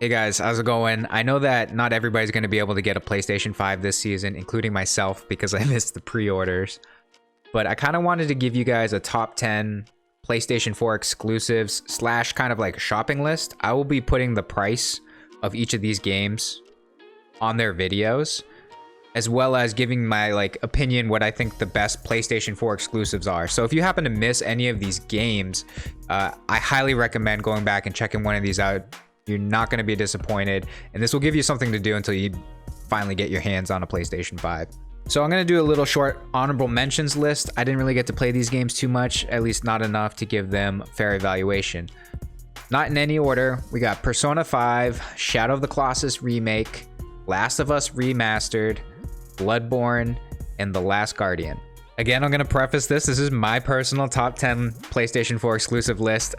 Hey guys, how's it going? I know that not everybody's going to be able to get a PlayStation 5 this season, including myself, because I missed the pre-orders. But I kind of wanted to give you guys a top 10 PlayStation 4 exclusives slash kind of like shopping list. I will be putting the price of each of these games on their videos, as well as giving my opinion what I think the best PlayStation 4 exclusives are. So if you happen to miss any of these games, I highly recommend going back and checking one of these out. You're not going to be disappointed, and this will give you something to do until you finally get your hands on a PlayStation 5. So I'm going to do a little short honorable mentions list. I didn't really get to play these games too much, at least not enough to give them fair evaluation. Not in any order, we got Persona 5, Shadow of the Colossus Remake, Last of Us Remastered, Bloodborne, and The Last Guardian. Again, I'm going to preface this is my personal top 10 PlayStation 4 exclusive list.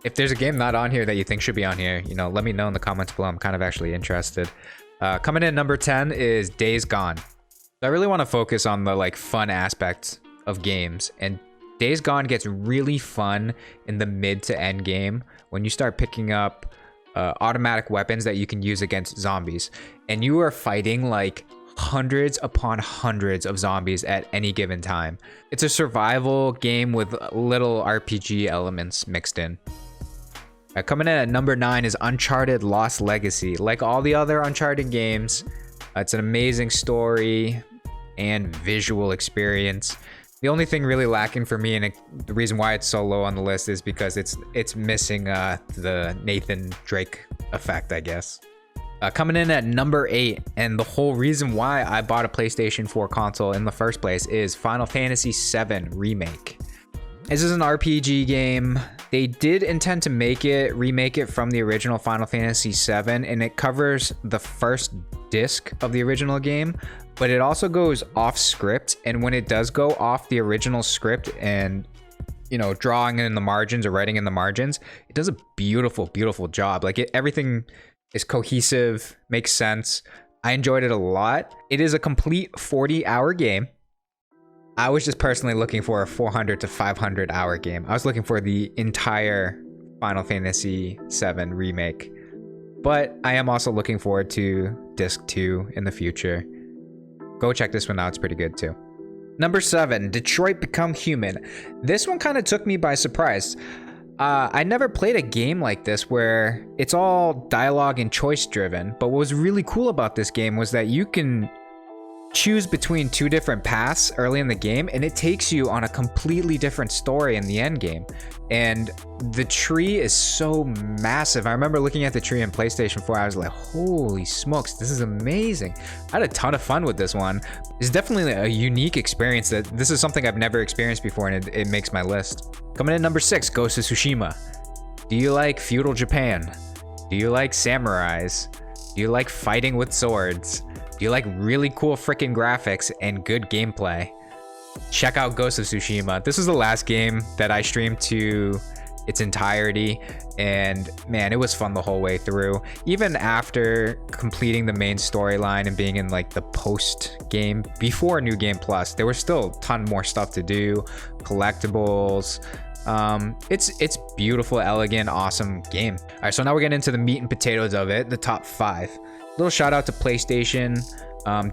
If there's a game not on here that you think should be on here, let me know in the comments below. I'm kind of actually interested. Coming in at number 10 is Days Gone. I really want to focus on the fun aspects of games, and Days Gone gets really fun in the mid to end game when you start picking up automatic weapons that you can use against zombies, and you are fighting hundreds upon hundreds of zombies at any given time. It's a survival game with little RPG elements mixed in. Coming in at number 9 is Uncharted Lost Legacy. Like all the other Uncharted games, it's an amazing story and visual experience. The only thing really lacking for me, and the reason why it's so low on the list, is because it's missing the Nathan Drake effect, I guess. Coming in at number 8, and the whole reason why I bought a PlayStation 4 console in the first place, is Final Fantasy VII Remake. This is an RPG game. They did intend to remake it from the original Final Fantasy VII, and it covers the first disc of the original game, but it also goes off script. And when it does go off the original script and drawing in the margins or writing in the margins, it does a beautiful job. Everything is cohesive, makes sense. I enjoyed it a lot. It is a complete 40-hour game. I was just personally looking for a 400 to 500 hour game. I was looking for the entire Final Fantasy VII Remake, but I am also looking forward to Disc 2 in the future. Go check this one out, it's pretty good too. Number 7, Detroit Become Human. This one kind of took me by surprise. I never played a game like this where it's all dialogue and choice driven, but what was really cool about this game was that you can choose between 2 different paths early in the game, and it takes you on a completely different story in the end game. And the tree is so massive. I remember looking at the tree in PlayStation 4, I was like, holy smokes, this is amazing. I had a ton of fun with this one. It's definitely a unique experience. This is something I've never experienced before, and it makes my list. Coming in number 6, Ghost of Tsushima. Do you like feudal Japan? Do you like samurais? Do you like fighting with swords? Do you like really cool freaking graphics and good gameplay? Check out Ghost of Tsushima. This is the last game that I streamed to its entirety, and man, it was fun the whole way through. Even after completing the main storyline and being in the post game before New Game Plus, there was still a ton more stuff to do, collectibles. It's beautiful, elegant, awesome game. All right, so now we're getting into the meat and potatoes of it, the top 5. Little shout out to PlayStation.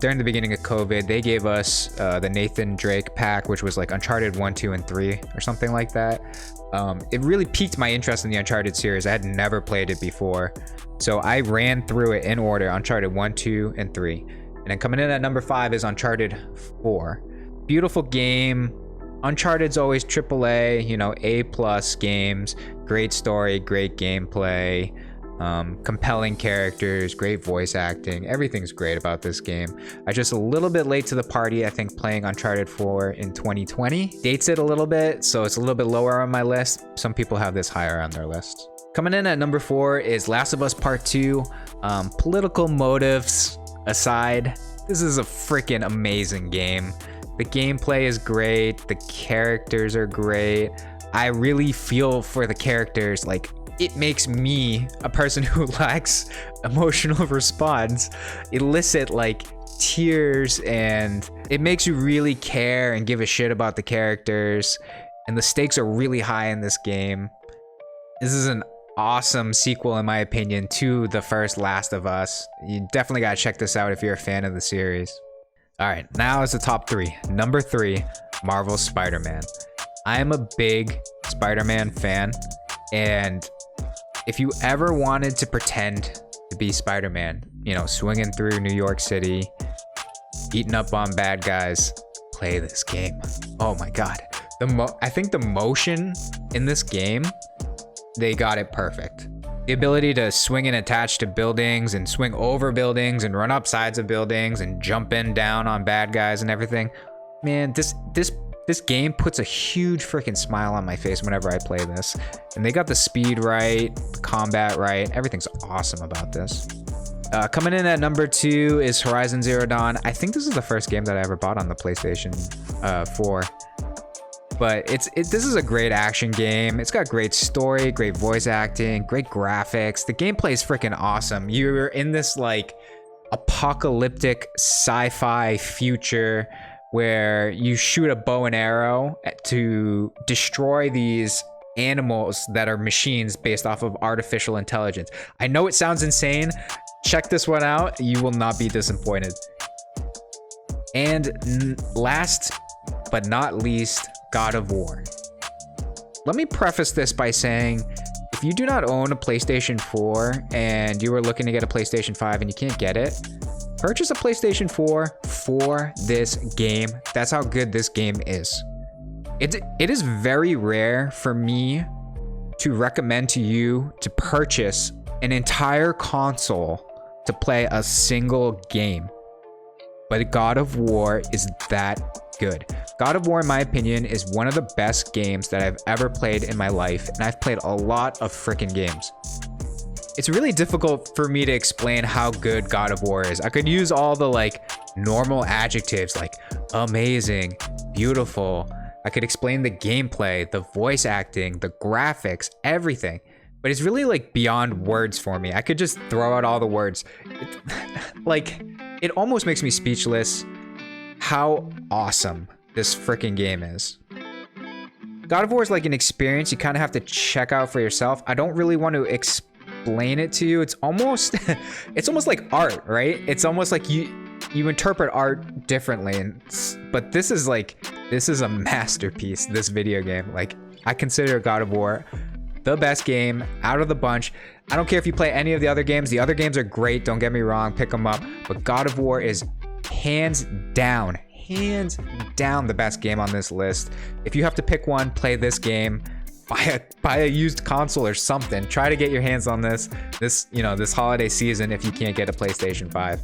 During the beginning of COVID, they gave us the Nathan Drake pack, which was Uncharted 1, 2, and 3 or something like that. It really piqued my interest in the Uncharted series. I had never played it before, so I ran through it in order: Uncharted 1, 2, and 3. And then coming in at number 5 is Uncharted 4. Beautiful game. Uncharted's always AAA, A+ games. Great story, great gameplay. Compelling characters, great voice acting. Everything's great about this game. I'm just a little bit late to the party, I think, playing Uncharted 4 in 2020 dates it a little bit, so it's a little bit lower on my list. Some people have this higher on their list. Coming in at number 4 is Last of Us Part 2. Political motives aside, this is a freaking amazing game. The gameplay is great, the characters are great. I really feel for the characters. It makes me, a person who lacks emotional response, elicit tears, and it makes you really care and give a shit about the characters. And the stakes are really high in this game. This is an awesome sequel, in my opinion, to the first Last of Us. You definitely gotta check this out if you're a fan of the series. All right, now is the top 3. Number 3, Marvel's Spider-Man. I am a big Spider-Man fan, and if you ever wanted to pretend to be Spider-Man, you know, swinging through New York City, beating up on bad guys, play this game. Oh my God. I think the motion in this game, they got it perfect. The ability to swing and attach to buildings and swing over buildings and run up sides of buildings and jump in down on bad guys and everything. Man, this game puts a huge freaking smile on my face whenever I play this. And they got the speed right, the combat right. Everything's awesome about this. Coming in at number 2 is Horizon Zero Dawn. I think this is the first game that I ever bought on the PlayStation 4. But this is a great action game. It's got great story, great voice acting, great graphics. The gameplay is freaking awesome. You're in this like apocalyptic sci-fi future where you shoot a bow and arrow to destroy these animals that are machines based off of artificial intelligence. I know it sounds insane. Check this one out. You will not be disappointed. And last but not least, God of War. Let me preface this by saying, if you do not own a PlayStation 4 and you are looking to get a PlayStation 5 and you can't get it, purchase a PlayStation 4 for this game. That's how good this game is. It is very rare for me to recommend to you to purchase an entire console to play a single game. But God of War is that good. God of War, in my opinion, is one of the best games that I've ever played in my life, and I've played a lot of freaking games. It's really difficult for me to explain how good God of War is. I could use all the like normal adjectives like amazing, beautiful. I could explain the gameplay, the voice acting, the graphics, everything. But it's really like beyond words for me. I could just throw out all the words. It almost makes me speechless how awesome this freaking game is. God of War is like an experience you kind of have to check out for yourself. I don't really want to explain it to you. It's almost like art, right? It's almost like you interpret art differently, but this is a masterpiece, this video game. Like, I consider God of War the best game out of the bunch. I don't care if you play any of the other games. The other games are great, don't get me wrong, pick them up, but God of War is hands down the best game on this list. If you have to pick one, play this game. Buy a used console or something. Try to get your hands on this holiday season if you can't get a PlayStation 5.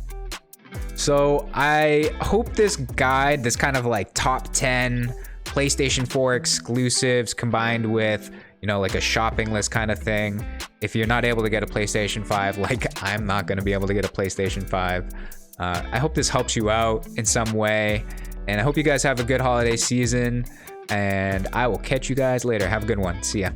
So I hope this guide, this kind of like top 10 PlayStation 4 exclusives combined with, you know, like a shopping list kind of thing. If you're not able to get a PlayStation 5, like I'm not going to be able to get a PlayStation 5. I hope this helps you out in some way. And I hope you guys have a good holiday season. And I will catch you guys later. Have a good one. See ya.